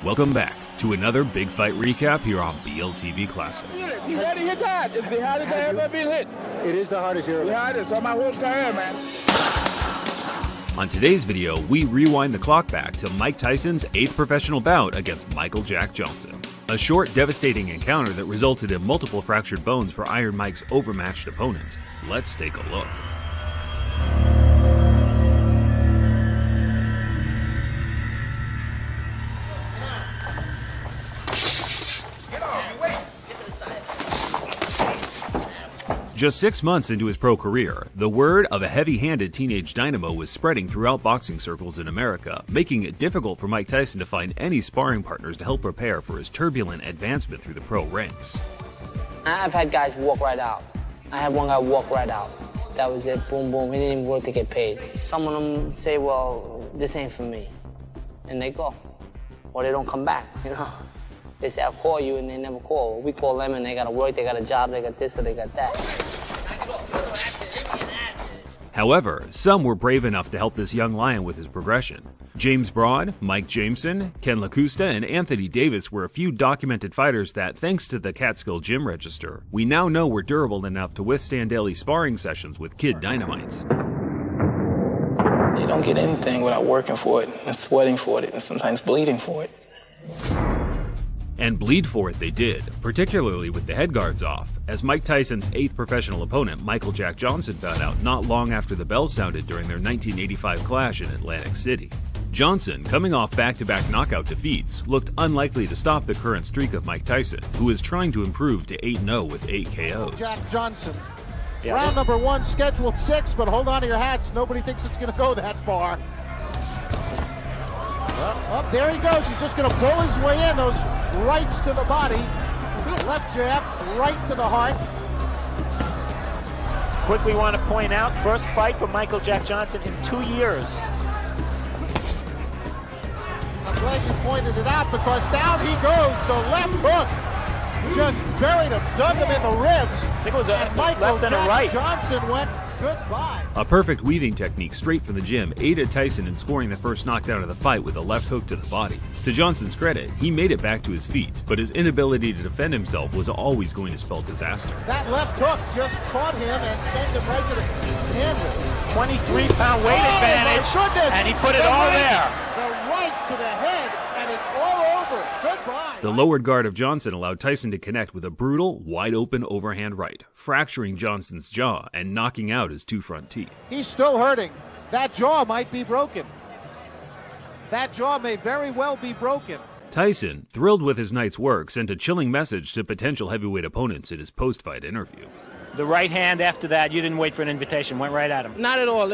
Welcome back to another big fight recap here on BLTV Classic. He ready hit hard. It's the hardest I ever been hit. It is the hardest you're ever. The hardest on my whole career, man. On today's video, we rewind the clock back to Mike Tyson's 8th professional bout against Micheal Jack Johnson. A short, devastating encounter that resulted in multiple fractured bones for Iron Mike's overmatched opponent. Let's take a look. Just 6 months into his pro career, the word of a heavy-handed teenage dynamo was spreading throughout boxing circles in America, making it difficult for Mike Tyson to find any sparring partners to help prepare for his turbulent advancement through the pro ranks. I've had guys walk right out. I had one guy walk right out. That was it, boom, boom. He didn't even work to get paid. Some of them say, well, this ain't for me. And they go. Or they don't come back, you know. They say, I'll call you, and they never call. We call them, and they got to work, they got a job, they got this, or they got that. However, some were brave enough to help this young lion with his progression. James Broad, Mike Jameson, Ken LaCusta, and Anthony Davis were a few documented fighters that, thanks to the Catskill Gym Register, we now know were durable enough to withstand daily sparring sessions with Kid Dynamite. You don't get anything without working for it, and sweating for it, and sometimes bleeding for it. And bleed for it they did, particularly with the head guards off, as Mike Tyson's 8th professional opponent, Micheal Jack Johnson, found out not long after the bell sounded during their 1985 clash in Atlantic City. Johnson, coming off back-to-back knockout defeats, looked unlikely to stop the current streak of Mike Tyson, who is trying to improve to 8-0 with 8 KOs. Jack Johnson. Yeah. Round number 1, scheduled 6, but hold on to your hats. Nobody thinks it's going to go that far. Up there he goes. He's just going to pull his way in. Those rights to the body. Left jab, right to the heart. Quickly want to point out, first fight for Micheal Jack Johnson in 2 years. I'm glad you pointed it out because down he goes. The left hook just buried him, dug him in the ribs. I think it was a Micheal left and a Jack right. Johnson went goodbye. A perfect weaving technique straight from the gym aided Tyson in scoring the first knockdown of the fight with a left hook to the body. To Johnson's credit, he made it back to his feet, but his inability to defend himself was always going to spell disaster. That left hook just caught him and sent him right to the handrail. 23-pound weight advantage, and he put it all there. The right to the head, and it's all over. Goodbye. The lowered guard of Johnson allowed Tyson to connect with a brutal, wide-open overhand right, fracturing Johnson's jaw and knocking out his 2 front teeth. He's still hurting. That jaw might be broken. That jaw may very well be broken. Tyson, thrilled with his night's work, sent a chilling message to potential heavyweight opponents in his post-fight interview. The right hand after that, you didn't wait for an invitation, went right at him. Not at all.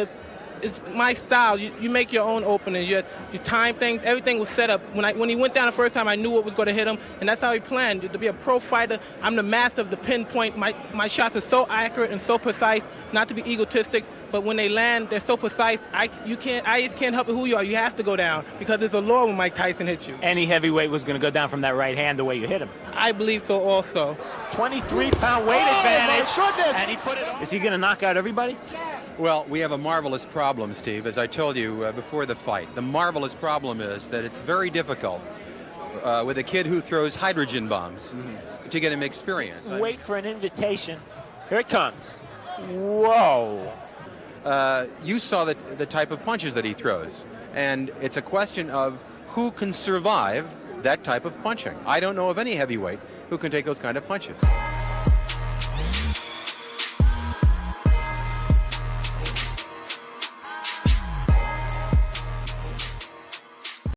It's my style. You make your own opening. You time things. Everything was set up. When he went down the first time, I knew what was going to hit him, and that's how he planned. To be a pro fighter, I'm the master of the pinpoint. My shots are so accurate and so precise, not to be egotistic, but when they land, they're so precise, I just can't help it who you are. You have to go down, because it's a law when Mike Tyson hits you. Any heavyweight was going to go down from that right hand the way you hit him. I believe so also. 23-pound weight advantage, and he put it on. Is he going to knock out everybody? Well, we have a marvelous problem, Steve, as I told you before the fight. The marvelous problem is that it's very difficult with a kid who throws hydrogen bombs to get him experience. Wait for an invitation. Here it comes. Whoa. You saw the type of punches that he throws, and it's a question of who can survive that type of punching. I don't know of any heavyweight who can take those kind of punches.